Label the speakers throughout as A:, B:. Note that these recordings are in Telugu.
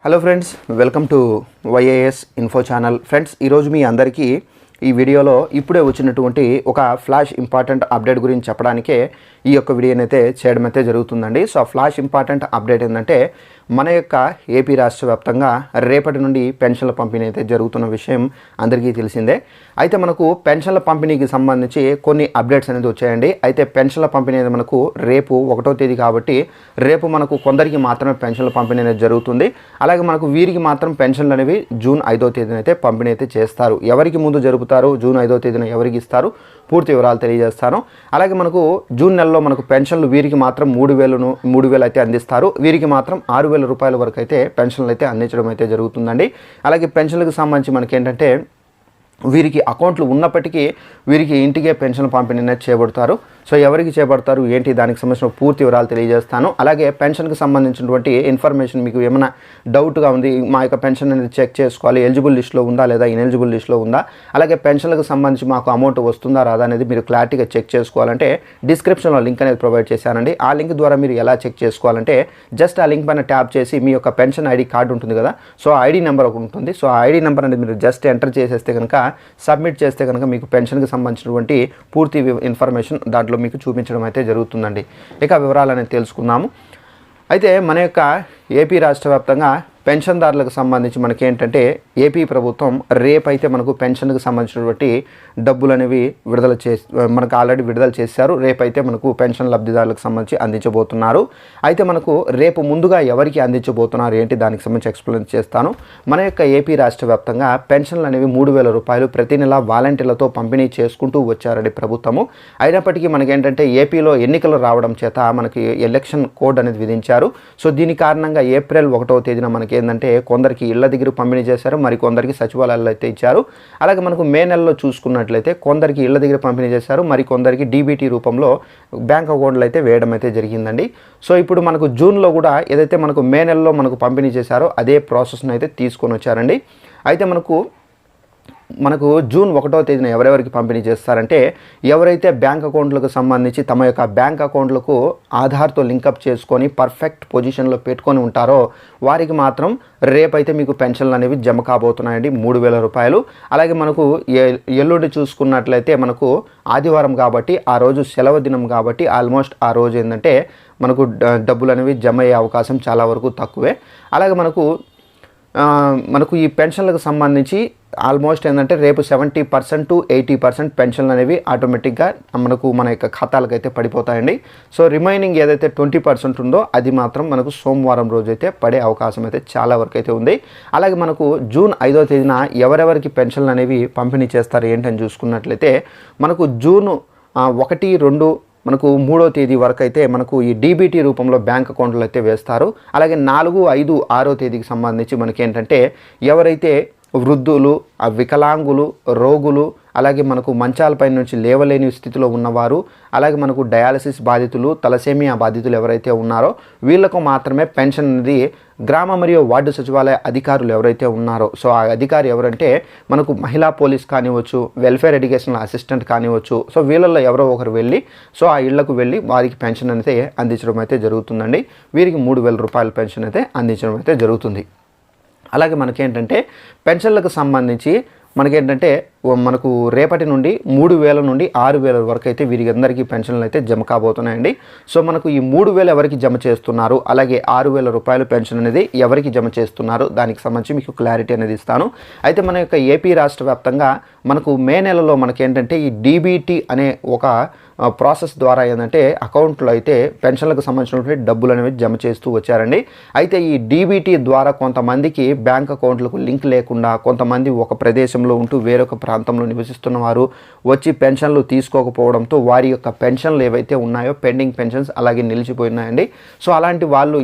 A: Hello friends, welcome to YAS info channel. Friends, ఈరోజు మీ అందరికీ ఈ వీడియోలో ఇప్పుడే వచ్చినటువంటి ఒక ఫ్లాష్ ఇంపార్టెంట్ అప్డేట్ గురించి చెప్పడానికే ఈ యొక్క వీడియోని అయితే చేయడం అయితే జరుగుతుందండి. సో ఫ్లాష్ ఇంపార్టెంట్ అప్డేట్ ఏంటంటే మన యొక్క ఏపీ రాష్ట్ర వ్యాప్తంగా రేపటి నుండి పెన్షన్ల పంపిణీ అయితే జరుగుతున్న విషయం అందరికీ తెలిసిందే. అయితే మనకు పెన్షన్ల పంపిణీకి సంబంధించి కొన్ని అప్డేట్స్ అనేది వచ్చాయండి. అయితే పెన్షన్ల పంపిణీ అనేది మనకు రేపు 1వ తేదీ కాబట్టి రేపు మనకు కొందరికి మాత్రమే పెన్షన్ల పంపిణీ అనేది జరుగుతుంది. అలాగే మనకు వీరికి మాత్రం పెన్షన్లు అనేవి జూన్ 5వ తేదీన అయితే పంపిణీ అయితే చేస్తారు. ఎవరికి ముందు జరుపుతారు, జూన్ 5వ తేదీన ఎవరికి ఇస్తారు, పూర్తి వివరాలు తెలియజేస్తాను. అలాగే మనకు జూన్ నెలలో మనకు పెన్షన్లు వీరికి మాత్రం 3,000 అయితే అందిస్తారు. వీరికి మాత్రం 6,000 రూపాయల వరకు అయితే పెన్షన్లు అయితే అందించడం అయితే జరుగుతుందండి. అలాగే పెన్షన్లకు సంబంధించి మనకి ఏంటంటే వీరికి అకౌంట్లు ఉన్నప్పటికీ వీరికి ఇంటికే పెన్షన్ పంపిణీ అనేది చేయబడతారు. సో ఎవరికి చేపడతారు ఏంటి దానికి సంబంధించిన పూర్తి వివరాలు తెలియజేస్తాను. అలాగే పెన్షన్కి సంబంధించినటువంటి ఇన్ఫర్మేషన్ మీకు ఏమైనా డౌట్గా ఉంది, మా యొక్క పెన్షన్ అనేది చెక్ చేసుకోవాలి, ఎలిజిబుల్ లిస్ట్లో ఉందా లేదా ఇనెలిజిబుల్ లిస్ట్లో ఉందా, అలాగే పెన్షన్లకు సంబంధించి మాకు అమౌంట్ వస్తుందా రాదా అనేది మీరు క్లారిటీగా చెక్ చేసుకోవాలంటే డిస్క్రిప్షన్లో లింక్ అనేది ప్రొవైడ్ చేశానండి. ఆ లింక్ ద్వారా మీరు ఎలా చెక్ చేసుకోవాలంటే జస్ట్ ఆ లింక్ పైన ట్యాప్ చేసి మీ యొక్క పెన్షన్ ఐడి కార్డు ఉంటుంది కదా, సో ఐడి నెంబర్ ఒకటి ఉంటుంది. సో ఆ ఐడి నెంబర్ అనేది మీరు జస్ట్ ఎంటర్ చేసేస్తే కనుక సబ్మిట్ చేస్తే కనుక మీకు పెన్షన్కి సంబంధించినటువంటి పూర్తి ఇన్ఫర్మేషన్ దాంట్లో మీకు చూపించడం అయితే జరుగుతుందండి. ఇక వివరాలు అనేది తెలుసుకుందాము. అయితే మన యొక్క ఏపీ రాష్ట్ర వ్యాప్తంగా పెన్షన్దారులకు సంబంధించి మనకి ఏంటంటే ఏపీ ప్రభుత్వం రేపైతే మనకు పెన్షన్కి సంబంధించినటువంటి డబ్బులు అనేవి మనకు ఆల్రెడీ విడుదల చేశారు. రేపైతే మనకు పెన్షన్ లబ్ధిదారులకు సంబంధించి అందించబోతున్నారు. అయితే మనకు రేపు ముందుగా ఎవరికి అందించబోతున్నారు ఏంటి దానికి సంబంధించి ఎక్స్ప్లెయిన్ చేస్తాను. మన యొక్క ఏపీ రాష్ట్ర వ్యాప్తంగా పెన్షన్లు అనేవి 3,000 రూపాయలు ప్రతి నెల వాలంటీర్లతో పంపిణీ చేసుకుంటూ వచ్చారండి ప్రభుత్వము. అయినప్పటికీ మనకేంటంటే ఏపీలో ఎన్నికలు రావడం చేత మనకి ఎలక్షన్ కోడ్ అనేది విధించారు. సో దీని కారణంగా ఏప్రిల్ 1వ తేదీన మనకి ఏంటంటే కొందరికి ఇళ్ల దగ్గర పంపిణీ చేశారు, మరి కొందరికి సచివాలయాల్లో అయితే ఇచ్చారు. అలాగే మనకు మే నెలలో చూసుకున్నట్లయితే కొందరికి ఇళ్ల దగ్గర పంపిణీ చేశారు, మరి కొందరికి డీబీటీ రూపంలో బ్యాంక్ అకౌంట్లు అయితే వేయడం అయితే జరిగిందండి. సో ఇప్పుడు మనకు జూన్లో కూడా ఏదైతే మనకు మే నెలలో మనకు పంపిణీ చేశారో అదే ప్రాసెస్ను అయితే తీసుకొని వచ్చారండి. అయితే మనకు జూన్ 1వ తేదీన ఎవరెవరికి పంపిణీ చేస్తారంటే ఎవరైతే బ్యాంక్ అకౌంట్లకు సంబంధించి తమ యొక్క బ్యాంక్ అకౌంట్లకు ఆధార్తో లింకప్ చేసుకొని పర్ఫెక్ట్ పొజిషన్లో పెట్టుకొని ఉంటారో వారికి మాత్రం రేపైతే మీకు పెన్షన్లు అనేవి జమ కాబోతున్నాయండి, 3,000 రూపాయలు. అలాగే మనకు ఎల్లుండి చూసుకున్నట్లయితే మనకు ఆదివారం కాబట్టి ఆ రోజు సెలవు దినం కాబట్టి ఆల్మోస్ట్ ఆ రోజు ఏంటంటే మనకు డబ్బులు అనేవి జమ అయ్యే అవకాశం చాలా వరకు తక్కువే. అలాగే మనకు ఈ పెన్షన్లకు సంబంధించి ఆల్మోస్ట్ ఏంటంటే రేపు 70% to 80% పెన్షన్లు అనేవి ఆటోమేటిక్గా మన యొక్క ఖాతాలకు అయితే పడిపోతాయండి. సో రిమైనింగ్ ఏదైతే 20% ఉందో అది మాత్రం మనకు సోమవారం రోజు అయితే పడే అవకాశం అయితే చాలా వరకు అయితే ఉంది. అలాగే మనకు జూన్ 5వ తేదీన ఎవరెవరికి పెన్షన్లు అనేవి పంపిణీ చేస్తారు ఏంటని చూసుకున్నట్లయితే మనకు జూన్ 1, 2 మనకు 3వ తేదీ వరకు అయితే మనకు ఈ డీబీటీ రూపంలో బ్యాంక్ అకౌంట్లు అయితే వేస్తారు. అలాగే 4, 5, 6వ తేదీకి సంబంధించి మనకి ఏంటంటే ఎవరైతే వృద్ధులు, వికలాంగులు, రోగులు, అలాగే మనకు మంచాలపై నుంచి లేవలేని స్థితిలో ఉన్నవారు, అలాగే మనకు డయాలసిస్ బాధితులు, తలసేమియా బాధితులు ఎవరైతే ఉన్నారో వీళ్ళకు మాత్రమే పెన్షన్ అనేది గ్రామ మరియు వార్డు సచివాలయ అధికారులు ఎవరైతే ఉన్నారో, సో ఆ అధికారి ఎవరంటే మనకు మహిళా పోలీస్ కానివచ్చు, వెల్ఫేర్ ఎడ్యుకేషనల్ అసిస్టెంట్ కానివచ్చు, సో వీళ్ళల్లో ఎవరో ఒకరు వెళ్ళి సో ఆ ఇళ్లకు వెళ్ళి వారికి పెన్షన్ అయితే అందించడం అయితే జరుగుతుందండి. వీరికి 3,000 రూపాయల పెన్షన్ అయితే అందించడం అయితే జరుగుతుంది. అలాగే మనకేంటంటే పెన్షన్లకు సంబంధించి మనకు రేపటి నుండి 3,000 నుండి 6,000 వరకు అయితే వీరికి అందరికీ పెన్షన్లు అయితే జమ కాబోతున్నాయండి. సో మనకు ఈ 3,000 ఎవరికి జమ చేస్తున్నారు, అలాగే 6,000 రూపాయల పెన్షన్ అనేది ఎవరికి జమ చేస్తున్నారు దానికి సంబంధించి మీకు క్లారిటీ అనేది ఇస్తాను. అయితే మన యొక్క ఏపీ రాష్ట్ర వ్యాప్తంగా మనకు మే నెలలో మనకేంటంటే ఈ డీబీటీ అనే ఒక ప్రాసెస్ ద్వారా ఏంటంటే అకౌంట్లో అయితే పెన్షన్లకు సంబంధించినటువంటి డబ్బులు అనేవి జమ చేస్తూ వచ్చారండి. అయితే ఈ డీబీటీ ద్వారా కొంతమందికి బ్యాంక్ అకౌంట్లకు లింక్ లేకుండా కొంతమంది ఒక ప్రదేశంలో ఉంటూ వేరొక ప్రాంతంలో నివసిస్తున్న వారు వచ్చి పెన్షన్లు తీసుకోకపోవడంతో వారి యొక్క పెన్షన్లు ఏవైతే ఉన్నాయో పెండింగ్ పెన్షన్స్ అలాగే నిలిచిపోయినాయండి. సో అలాంటి వాళ్ళు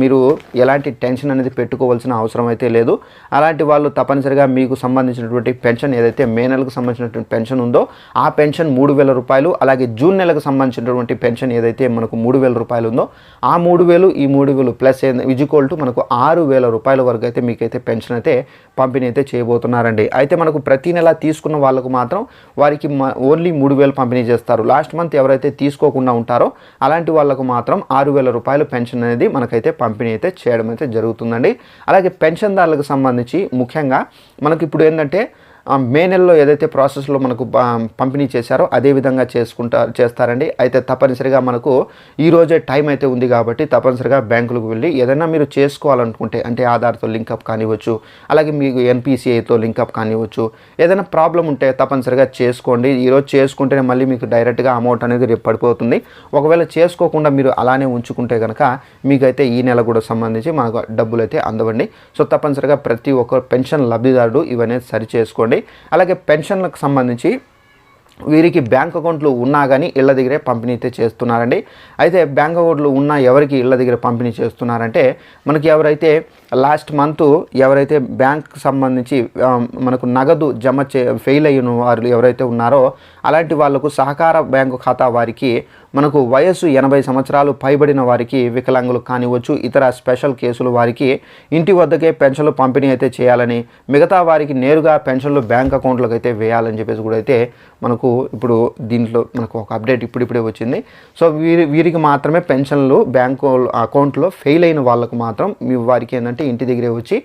A: మీరు ఎలాంటి టెన్షన్ అనేది పెట్టుకోవాల్సిన అవసరం అయితే లేదు. అలాంటి వాళ్ళు తప్పనిసరిగా మీకు సంబంధించినటువంటి పెన్షన్ ఏదైతే మే నెలకు సంబంధించినటువంటి పెన్షన్ ఉందో ఆ పెన్షన్ 3,000 రూపాయలు, అలాగే జూన్ నెలకు సంబంధించినటువంటి పెన్షన్ ఏదైతే మనకు 3,000 రూపాయలు ఉందో ఆ 3,000 ఈ 3,000 ప్లస్ ఈక్వల్ టు మనకు 6,000 రూపాయల వరకు అయితే మీకైతే పెన్షన్ అయితే పంపిణీ అయితే చేయబోతున్నారండి. అయితే మనకు ప్రతి నెల తీసుకున్న వాళ్ళకు మాత్రం వారికి ఓన్లీ 3,000 పంపిణీ చేస్తారు. లాస్ట్ మంత్ ఎవరైతే తీసుకోకుండా ఉంటారో అలాంటి వాళ్ళకు మాత్రం 6,000 రూపాయలు పెన్షన్ అనేది మనకైతే పంపిణీ అయితే చేయడం అయితే జరుగుతుందండి. అలాగే పెన్షన్దారులకు సంబంధించి ముఖ్యంగా మనకి ఇప్పుడు ఏంటంటే మే నెలలో ఏదైతే ప్రాసెస్లో మనకు పంపిణీ చేశారో అదే విధంగా చేస్తారండి. అయితే తప్పనిసరిగా మనకు ఈరోజే టైం అయితే ఉంది కాబట్టి తప్పనిసరిగా బ్యాంకులకు వెళ్ళి ఏదైనా మీరు చేసుకోవాలనుకుంటే అంటే ఆధార్తో లింకప్ కానివ్వచ్చు, అలాగే మీకు ఎన్పిసిఐతో లింకప్ కానివ్వచ్చు, ఏదైనా ప్రాబ్లం ఉంటే తప్పనిసరిగా చేసుకోండి. ఈరోజు చేసుకుంటేనే మళ్ళీ మీకు డైరెక్ట్గా అమౌంట్ అనేది రేపు పడిపోతుంది. ఒకవేళ చేసుకోకుండా మీరు అలానే ఉంచుకుంటే కనుక మీకైతే ఈ నెల కూడా సంబంధించి మనకు డబ్బులు అయితే అందవండి. సో తప్పనిసరిగా ప్రతి ఒక్క పెన్షన్ లబ్ధిదారుడు ఇవన్నీ సరి చేసుకోండి. అలాగే పెన్షన్లకు సంబంధించి వీరికి బ్యాంక్ అకౌంట్లు ఉన్నా కానీ ఇళ్ళ దగ్గరే పంపిణీ అయితే చేస్తున్నారండి. అయితే బ్యాంక్ అకౌంట్లు ఉన్నా ఎవరికి ఇళ్ళ దగ్గర పంపిణీ చేస్తున్నారంటే మనకి ఎవరైతే లాస్ట్ మంత్ ఎవరైతే బ్యాంక్కి సంబంధించి మనకు నగదు జమ ఫెయిల్ అయిన వారు ఎవరైతే ఉన్నారో అలాంటి వాళ్లకు సహకార బ్యాంకు ఖాతా వారికి మనకు వయస్సు 80 సంవత్సరాలు పైబడిన వారికి, వికలాంగులు కానివచ్చు, ఇతర స్పెషల్ కేసులు వారికి ఇంటి వద్దకే పెన్షన్లు పంపిణీ అయితే చేయాలని, మిగతా వారికి నేరుగా పెన్షన్లు బ్యాంక్ అకౌంట్లకు అయితే వేయాలని చెప్పేసి కూడా అయితే మనకు ఇప్పుడు దీంట్లో మనకు ఒక అప్డేట్ ఇప్పుడిప్పుడే వచ్చింది. సో వీరికి మాత్రమే పెన్షన్లు బ్యాంకు అకౌంట్లో ఫెయిల్ అయిన వాళ్ళకు మాత్రం వారికి ఏంటంటే ఇంటి దగ్గరే వచ్చి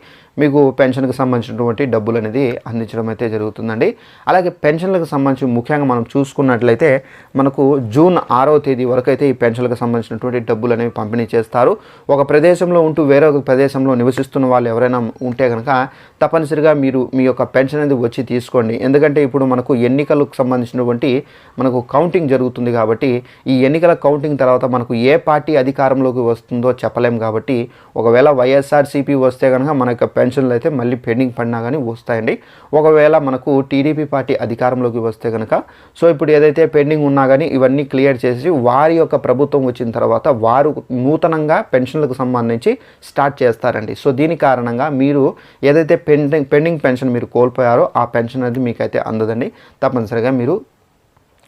A: మీకు పెన్షన్కి సంబంధించినటువంటి డబ్బులు అనేది అందించడం అయితే జరుగుతుందండి. అలాగే పెన్షన్లకు సంబంధించి ముఖ్యంగా మనం చూసుకున్నట్లయితే మనకు జూన్ 6వ తేదీ వరకు అయితే ఈ పెన్షన్లకు సంబంధించినటువంటి డబ్బులు అనేవి పంపిణీ చేస్తారు. ఒక ప్రదేశంలో ఉంటూ వేరే ఒక ప్రదేశంలో నివసిస్తున్న వాళ్ళు ఎవరైనా ఉంటే కనుక తప్పనిసరిగా మీరు మీ యొక్క పెన్షన్ అనేది వచ్చి తీసుకోండి. ఎందుకంటే ఇప్పుడు మనకు ఎన్నికలకు సంబంధించినటువంటి మనకు కౌంటింగ్ జరుగుతుంది కాబట్టి ఈ ఎన్నికల కౌంటింగ్ తర్వాత మనకు ఏ పార్టీ అధికారంలోకి వస్తుందో చెప్పలేం కాబట్టి ఒకవేళ వైఎస్ఆర్సీపీ వస్తే కనుక మన యొక్క పెన్షన్లు అయితే మళ్ళీ పెండింగ్ పడినా కానీ వస్తాయండి. ఒకవేళ మనకు టీడీపీ పార్టీ అధికారంలోకి వస్తే కనుక సో ఇప్పుడు ఏదైతే పెండింగ్ ఉన్నా కానీ ఇవన్నీ క్లియర్ చేసి వారి యొక్క ప్రభుత్వం వచ్చిన తర్వాత వారు నూతనంగా పెన్షన్లకు సంబంధించి స్టార్ట్ చేస్తారండి. సో దీని కారణంగా మీరు ఏదైతే పెండింగ్ పెన్షన్ మీరు కోల్పోయారో ఆ పెన్షన్ అనేది మీకైతే అందదండి. తప్పనిసరిగా మీరు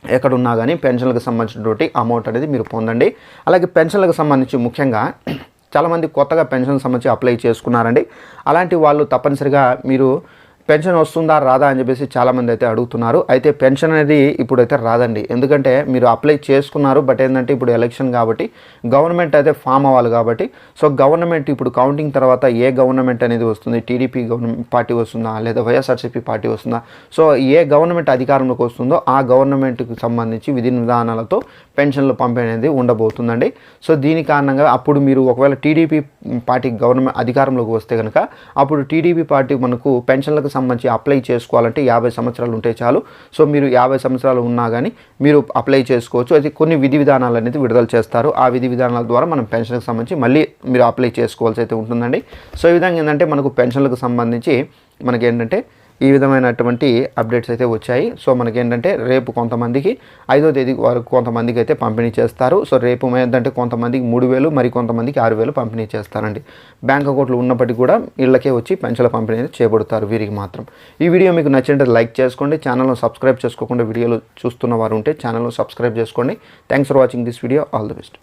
A: ఎక్కడున్నా కానీ పెన్షన్లకు సంబంధించినటువంటి అమౌంట్ అనేది మీరు పొందండి. అలాగే పెన్షన్లకు సంబంధించి ముఖ్యంగా చాలామంది కొత్తగా పెన్షన్ సంబంధించి అప్లై చేసుకున్నారండి. అలాంటి వాళ్ళు తప్పనిసరిగా మీరు పెన్షన్ వస్తుందా రాదా అని చెప్పేసి చాలామంది అయితే అడుగుతున్నారు. అయితే పెన్షన్ అనేది ఇప్పుడైతే రాదండి. ఎందుకంటే మీరు అప్లై చేసుకున్నారు, బట్ ఏంటంటే ఇప్పుడు ఎలక్షన్ కాబట్టి గవర్నమెంట్ అయితే ఫామ్ అవ్వాలి కాబట్టి సో గవర్నమెంట్ ఇప్పుడు కౌంటింగ్ తర్వాత ఏ గవర్నమెంట్ అనేది వస్తుంది, టీడీపీ పార్టీ వస్తుందా లేదా వైఎస్ఆర్సీపీ పార్టీ వస్తుందా, సో ఏ గవర్నమెంట్ అధికారంలోకి వస్తుందో ఆ గవర్నమెంట్కి సంబంధించి విధి విధానాలతో పెన్షన్లు పంపిణీ అనేది ఉండబోతుందండి. సో దీని కారణంగా అప్పుడు మీరు ఒకవేళ టీడీపీ పార్టీ గవర్నమెంట్ అధికారంలోకి వస్తే కనుక అప్పుడు టీడీపీ పార్టీ మనకు పెన్షన్లకు సంబంధించి అప్లై చేసుకోవాలంటే 50 సంవత్సరాలు ఉంటే చాలు. సో మీరు 50 సంవత్సరాలు ఉన్నా కానీ మీరు అప్లై చేసుకోవచ్చు. అయితే కొన్ని విధి విధానాలు అనేది విడుదల చేస్తారు. ఆ విధి విధానాల ద్వారా మనం పెన్షన్కి సంబంధించి మళ్ళీ మీరు అప్లై చేసుకోవాల్సి అయితే ఉంటుందండి. సో ఈ విధంగా ఏంటంటే మనకు పెన్షన్లకు సంబంధించి మనకేంటంటే ఈ విధమైనటువంటి అప్డేట్స్ అయితే వచ్చాయి. సో మనకేంటంటే రేపు కొంతమందికి 5వ తేదీ వరకు కొంతమందికి అయితే పంపిణీ చేస్తారు. సో రేపు ఏంటంటే కొంతమందికి 3,000 మరి కొంతమందికి 6,000 పంపిణీ చేస్తారండి. బ్యాంక్ అకౌంట్లు ఉన్నప్పటికీ కూడా ఇళ్ళకే వచ్చి పెన్షన్ల పంపిణీ అయితే చేయబడతారు వీరికి మాత్రం. ఈ వీడియో మీకు నచ్చినట్టు లైక్ చేసుకోండి. ఛానల్ను సబ్స్క్రైబ్ చేసుకోకుండా వీడియోలు చూస్తున్న వారు ఉంటే ఛానల్ను సబ్స్క్రైబ్ చేసుకోండి. Thanks for watching this video. All the best.